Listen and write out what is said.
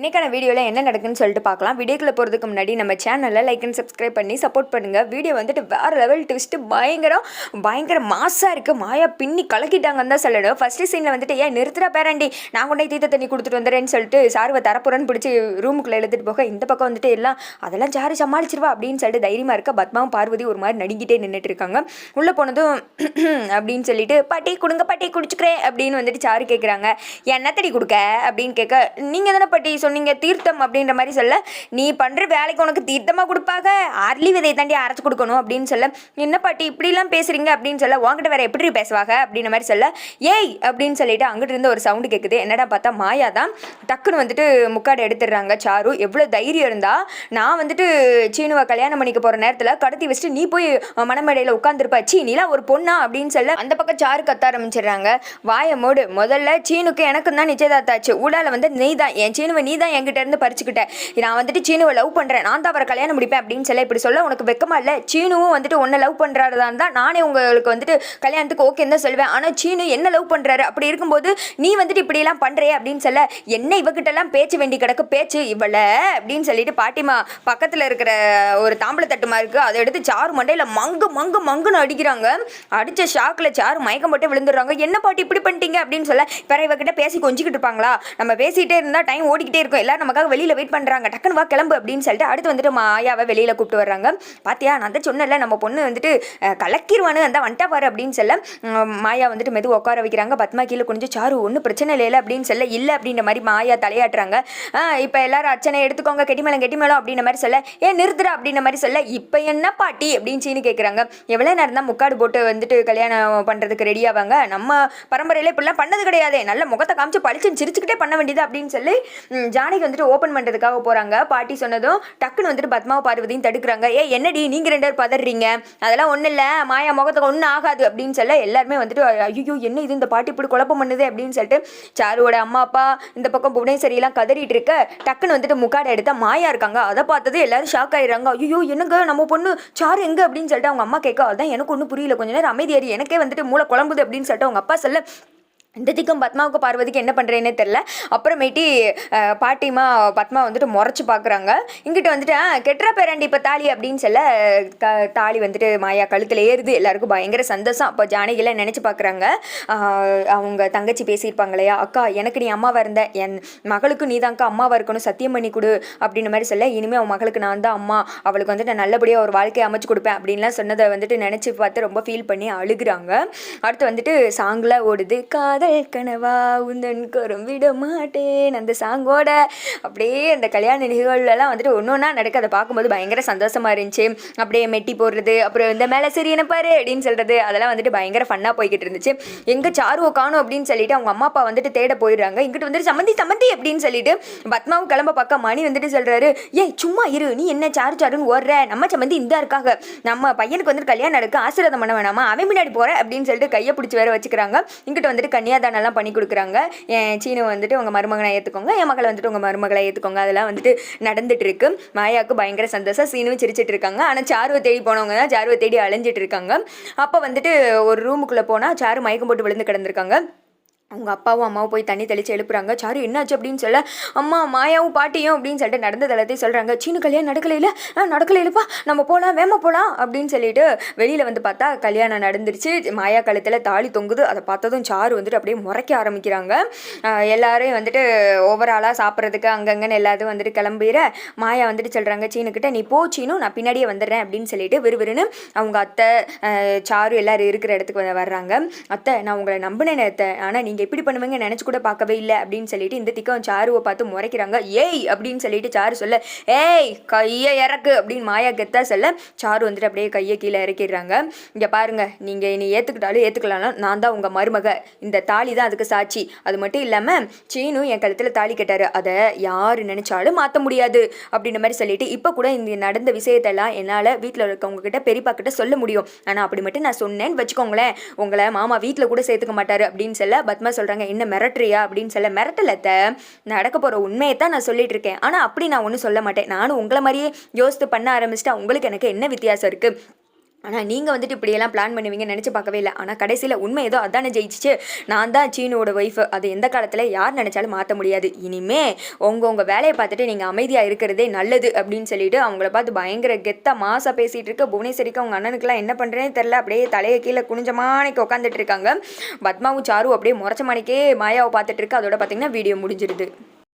இன்றைக்கான வீடியோவில் என்ன நடக்குன்னு சொல்லிட்டு பார்க்கலாம். வீடியோக்குள்ளே போகிறதுக்கு முன்னாடி நம்ம சேனலில் லைக் அண்ட் சப்ஸ்கிரைப் பண்ணி சப்போர்ட் பண்ணுங்கள். வீடியோ வந்துட்டு வேறு லெவல் ட்விஸ்ட்டு பயங்கர மாசாக இருக்குது. மாயா பின்னி கலக்கிட்டாங்கன்னு தான் சொல்லணும். ஃபஸ்ட்டு சீனில் வந்துட்டு ஏன் நிறுத்துறா பேராண்டி, நான் கொண்டே தீர்த்த தண்ணி கொடுத்துட்டு வந்துடுறேன்னு சொல்லிட்டு சாருவை தரப்புறன்னு பிடிச்சி ரூமுக்குள்ளே எழுதிட்டு போக, இந்த பக்கம் வந்துட்டு எல்லாம் அதெல்லாம் சாரு சமாளிச்சிருவா அப்படின்னு சொல்லிட்டு தைரியமாக இருக்க பத்மாவும் பார்வதி ஒரு மாதிரி நடிக்கிட்டே நின்றுட்டு இருக்காங்க. உள்ளே போனதும் அப்படின்னு சொல்லிட்டு பாட்டி கொடுங்க பாட்டி குடிச்சுக்கிறேன் அப்படின்னு வந்துட்டு சாரு கேட்குறாங்க. என்ன தடி கொடுக்க அப்படின்னு கேட்க, நீங்கள் தானே பாட்டி சொன்னீங்க தீர்த்தம் அப்படின்ற மாதிரி சொல்ல, நீ பண்ணுற வேலைக்கு உனக்கு தீர்த்தமாக கொடுப்பாங்க, அரளி விதை தாண்டி அரைச்சி கொடுக்கணும் அப்படின்னு சொல்ல, என்ன பாட்டி இப்படிலாம் பேசுகிறீங்க அப்படின்னு சொல்ல, உங்ககிட்ட வேற எப்படி பேசுவாங்க அப்படின்ற மாதிரி சொல்ல, ஏய் அப்படின்னு சொல்லிட்டு அங்கிட்டு இருந்து ஒரு சவுண்டு கேட்குது. என்னடா பார்த்தா மாயா தான். டக்குன்னு வந்துட்டு முக்காடு எடுத்துடுறாங்க. சாரு எவ்வளோ தைரியம் இருந்தா நான் வந்துட்டு சீனுவை கல்யாணம் பண்ணிக்க போகிற நேரத்தில் கடத்தி வச்சுட்டு நீ போய் மணமேடையில் உட்காந்துருப்பா, சீனிலாம் ஒரு பொண்ணா அப்படின்னு சொல்ல, அந்த பக்கம் சாரு கத்த ஆரம்பிச்சிடுறாங்க. வாயை மூடு, முதல்ல சீனுக்கு எனக்கு தான் நிச்சயதார்த்தாச்சு, ஊடால வந்து நீ தான் என் சீனுவை நீ தான் என்கிட்ட இருந்து பறிச்சுக்கிட்டேன், நான் வந்துட்டு சீனுவை லவ் பண்ணுறேன், நான் தான் அவரை கல்யாணம் முடிப்பேன் அப்படின்னு சொல்ல, இப்படி சொல்ல உனக்கு வெக்கமா இல்லை? சீனுவும் வந்துட்டு உன்னை லவ் பண்ணுறாருதா இருந்தால் நானே உங்களுக்கு வந்துட்டு கல்யாணத்துக்கு ஓகேன்னு தான் சொல்வேன், ஆனால் சீனு என்ன லவ் பண்ணுறாரு, அப்படி இருக்கும்போது நீ வந்துட்டு இப்படிலாம் பண்ணுறே அப்படின்னு சொல்ல, என்ன இவகிட்டலாம் பேச்சு வேண்டி கிடக்கு, பேச்சு இவளை அப்படின்னு சொல்லிட்டு பாட்டிமா பக்கத்தில் இருக்கிற ஒரு தாம்பளை தட்டுமா இருக்குது, அதை எடுத்து சாரு மண்டையில் மங்குன்னு அடிக்கிறாங்க. அடித்த ஷாக்கில் சாரு மயக்கம் போட்டு விழுந்துடுறாங்க. என்ன பாட்டி இப்படி பண்ணிட்டீங்க அப்படின்னு சொல்ல, பிற இவகிட்ட பேசி கொஞ்சிக்கிட்டு இருப்பாங்களா, நம்ம பேசிகிட்டே இருந்தால் டைம் ஓடிக்கிட்டே இருக்கும், எல்லாரும் நமக்காக வெளியில் வெயிட் பண்ணுறாங்க, டக்குன்னு வா கிளம்பு அப்படின்னு சொல்லிட்டு அடுத்து வந்துட்டு மாயாவை வெளியில் கூப்பிட்டு வர்றாங்க. பாத்தியா நான் தான் சொன்னல நம்ம பொண்ணு வந்துட்டு கலக்கிடுவானு அந்த வந்துட்டா பாரு அப்படின்னு சொல்ல, மாயா வந்துட்டு மெது உட்கார வைக்கிறாங்க. பத்மா கீழே கொஞ்சம் சாரு ஒன்றும் பிரச்சனை இல்லை அப்படின்னு சொல்ல, இல்லை அப்படின்ற மாதிரி மாயா தலையாட்டுறாங்க. இப்போ எல்லாரும் அர்ச்சனை எடுத்துக்கோங்க, கெட்டிமேளம் அப்படின்ற மாதிரி சொல்ல, ஏன் நிறுத்துறா அப்படின்ற மாதிரி சொல்ல, இப்போ என்ன பாட்டி அப்படின்னு சீனு கேட்குறாங்க. எவ்வளோ நேரம் தான் முக்காடு போட்டு வந்துட்டு கல்யாணம் பண்ணுறதுக்கு ரெடி ஆவாங்க, நம்ம பரம்பரையில் இப்படிலாம் பண்ணது கிடையாது, நல்ல முகத்தை காமிச்சு பழிச்சுன்னு சிரிச்சுக்கிட்டே பண்ண வேண்டியது அப்படின்னு சொல்லி ஜானகி வந்துட்டு ஓப்பன் பண்ணுறதுக்காக போகிறாங்க. பாட்டி சொன்னதும் டக்குன்னு வந்துட்டு பத்மாவை பார்வதியும் தடுக்கிறாங்க. என்னடி நீங்கள் ரெண்டு பேர் பதறீங்க, அதெல்லாம் ஒன்றும் இல்லை, மாயா முகத்துக்கு ஒன்றும் ஆகாது அப்படின்னு சொல்ல, எல்லாருமே வந்துட்டு ஐயோ என்ன இது இந்த பாட்டி இப்படி குழப்பம் பண்ணுது அப்படின்னு சொல்லிட்டு சாருவோட அம்மா அப்பா இந்த பக்கம் புவனேஸ்வரியெல்லாம் கதறிட்டு இருக்க, டக்குன்னு வந்துட்டு முக்காடை எடுத்தா மாயா இருக்காங்க. அதை பார்த்தது எல்லாரும் ஷாக் ஆயிடுறாங்க. ஐயோ என்னங்க நம்ம பொண்ணு சாரு எங்க அப்படின்னு சொல்லிட்டு அவங்க அம்மா கேட்க, அதான் எனக்கு ஒன்றும் புரியல, கொஞ்ச நேரம் அமைதியாரி, எனக்கே வந்துட்டு மூளை குழம்புது அப்படின்னு சொல்லிட்டு அவங்க அப்பா சொல்ல, இந்த திக்கும் பத்மாவுக்கு பார்வதிக்கு என்ன பண்ணுறேன்னே தெரில. அப்புறமேட்டி பாட்டிமா பத்மா வந்துட்டு முறைச்சி பார்க்குறாங்க. இங்கிட்ட வந்துட்டு கெட்டுறா பேராண்டி இப்போ தாலி அப்படின்னு சொல்ல, தாலி வந்துட்டு மாயா கழுத்தில் ஏறுது. எல்லாருக்கும் பயங்கர சந்தோஷம். அப்போ ஜானகிலாம் நினச்சி பார்க்குறாங்க. அவங்க தங்கச்சி பேசியிருப்பாங்க இல்லையா, அக்கா எனக்கு நீ அம்மாவாக இருந்த, என் மகளுக்கு நீ தான்க்கா அம்மாவாக இருக்கணும், சத்தியம் பண்ணி கொடு அப்படின்ற மாதிரி சொல்ல, இனிமேல் அவன் மகளுக்கு நான் தான் அம்மா, அவளுக்கு வந்துட்டு நான் நல்லபடியாக ஒரு வாழ்க்கையை அமைச்சு கொடுப்பேன் அப்படின்லாம் சொன்னதை வந்துட்டு நினச்சி பார்த்து ரொம்ப ஃபீல் பண்ணி அழுகுறாங்க. அடுத்து வந்துட்டு சாங்கில் ஓடுது, கனவா உந்தன் கரும் விட மாட்டேன், அந்த சாங்கோட அப்படியே அந்த கல்யாண நிகழ்வுலாம் வந்துட்டு ஒன்று ஒன்றா நடக்க, அதை பார்க்கும்போது பயங்கர சந்தோஷமாக இருந்துச்சு. அப்படியே மெட்டி போடுறது, அப்புறம் இந்த மேலே சரி என்ன பாரு அப்படின்னு சொல்கிறது, அதெல்லாம் வந்துட்டு பயங்கர ஃபன்னாக போய்கிட்டு இருந்துச்சு. எங்கே சாருவை காணும் அப்படின்னு சொல்லிட்டு அவங்க அம்மா அப்பா வந்துட்டு தேட போயிடுறாங்க. இங்கிட்டு வந்துட்டு சம்மந்தி அப்படின்னு சொல்லிட்டு பத்மாவும் கிளம்ப பக்கம் மணி வந்துட்டு சொல்கிறாரு, ஏய் சும்மா இரு, நீ என்ன சாருன்னு ஓடுற, நம்ம சம்மந்தி இந்த இருக்காங்க, நம்ம பையனுக்கு வந்துட்டு கல்யாணம் நடக்க ஆசீர்வாதம் பண்ண வேணாமா, அவன் முன்னாடி போகிற அப்படின்னு சொல்லிட்டு கையை பிடிச்சி வேற வச்சுக்கிறாங்க. இங்கிட்ட வந்துட்டு கன்னியாதானெல்லாம் பண்ணி கொடுக்குறாங்க. என் சீனு வந்துட்டு உங்கள் மருமகனை ஏற்றுக்கோங்க, என் மகளை வந்துட்டு உங்கள் மருமகளை ஏற்றுக்கோங்க, அதெல்லாம் வந்துட்டு நடந்துட்டு இருக்கு. மாயாவுக்கு பயங்கர சந்தோஷம், சீனுவும் சிரிச்சிட்டு இருக்காங்க. ஆனால் சாருவை தேடி போனவங்க தான் சாருவை தேடி அலைஞ்சிட்டு இருக்காங்க. அப்போ வந்துட்டு ஒரு ரூமுக்குள்ளே போனால் சாரு மயக்கம் போட்டு விழுந்து கிடந்திருக்காங்க. அவங்க அப்பாவும் அம்மாவும் போய் தண்ணி தெளித்து எழுப்புறாங்க. சாரு என்னாச்சு அப்படின்னு சொல்ல, அம்மா மாயாவும் பாட்டியும் அப்படின்னு சொல்லிட்டு நடந்த தளத்தையும் சொல்கிறாங்க. சீனு கல்யாணம் நடக்கலையிலப்பா, நம்ம போகலாம் வேமா போகலாம் அப்படின்னு சொல்லிட்டு வெளியில் வந்து பார்த்தா கல்யாணம் நடந்துருச்சு. மாயா கழுத்தில் தாலி தொங்குது. அதை பார்த்ததும் சாரு வந்துட்டு அப்படியே முறைக்க ஆரம்பிக்கிறாங்க. எல்லாரையும் வந்துட்டு ஓவராலாக சாப்பிட்றதுக்கு அங்கங்கன்னு எல்லாத்தையும் வந்துட்டு கிளம்பிற மாயா வந்துட்டு சொல்கிறாங்க சீனுக்கிட்ட, நீ போ சீனு, நான் பின்னாடியே வந்துடுறேன் அப்படின்னு சொல்லிட்டு விறுவிறுன்னு அவங்க அத்தை சாரு எல்லோரும் இருக்கிற இடத்துக்கு வர்றாங்க. அத்தை நான் உங்களை நம்பினேன் அத்தை, ஆனால் நீங்கள் எப்படி பண்ணுவீங்க நினச்சி கூட பார்க்கவே இல்லை அப்படின்னு சொல்லிட்டு இந்த திக்கம் சாருவை பார்த்து முறைக்கிறாங்க. ஏய் அப்படின்னு சொல்லிட்டு சாரு சொல்ல, ஏய் கையை இறக்கு அப்படின்னு மாயா கெத்தா சொல்ல, சாரு வந்துட்டு அப்படியே கையை கீழே இறக்கிடுறாங்க. இங்கே பாருங்க, நீங்கள் நீ ஏற்றுக்கிட்டாலும் ஏற்றுக்கலாம், நான் தான் உங்கள் மருமக, இந்த தாலி தான் அதுக்கு சாட்சி. அது மட்டும் இல்லாமல் சீனு என் கழுத்தில் தாலி கட்டாரு, அதை யார் நினைச்சாலும் மாற்ற முடியாது அப்படின்ற மாதிரி சொல்லிட்டு, இப்போ கூட இந்த நடந்த விஷயத்தெல்லாம் என்னால் வீட்டில் இருக்கவங்க கிட்ட பெரியப்பா கிட்ட சொல்ல முடியும், ஆனால் அப்படி மட்டும் நான் சொன்னேன்னு வச்சுக்கோங்களேன், உங்களை மாமா வீட்டில் கூட சேர்த்துக்க மாட்டாரு அப்படின்னு சொல்ல, பத்மா சொல்கிறாங்க என்ன மிரட்டுறியா அப்படின்னு சொல்ல, மிரட்டலத்தை நடக்க போகிற உண்மையை தான் நான் சொல்லிட்டு இருக்கேன், ஆனால் அப்படி நான் ஒன்றும் சொல்ல மாட்டேன், நானும் உங்களை மாதிரியே யோசித்து பண்ண ஆரம்பிச்சிட்டா உங்களுக்கு எனக்கு என்ன வித்தியாசம் இருக்குது, ஆனால் நீங்கள் வந்துட்டு இப்படியெல்லாம் பிளான் பண்ணுவீங்கன்னு நினச்சி பார்க்கவே இல்லை. ஆனால் கடைசியில் உண்மை ஏதோ அதானே ஜெயிச்சிச்சு. நான் தான் சீனோட ஒய்ஃபு. அது எந்த காலத்தில் யார் நினச்சாலும் மாற்ற முடியாது. இனிமே உங்கள் வேலையை பார்த்துட்டு நீங்கள் அமைதியாக இருக்கிறதே நல்லது அப்படின்னு சொல்லிட்டு அவங்கள பார்த்து பயங்கர கெத்தாக மாசாக பேசிகிட்டு இருக்க புவனேஸ்வரிக்கு அவங்க அண்ணனுக்குலாம் என்ன பண்ணுறேன்னு தெரில. அப்படியே தலையை கீழே குனிஞ்சமானிக்கு உட்காந்துட்டு இருக்காங்க. பத்மாவும் சாரு அப்படியே முறைச்ச மாணிக்கே மாயாவை பார்த்துட்டு இருக்கு. அதோட பார்த்திங்கன்னா வீடியோ முடிஞ்சிருது.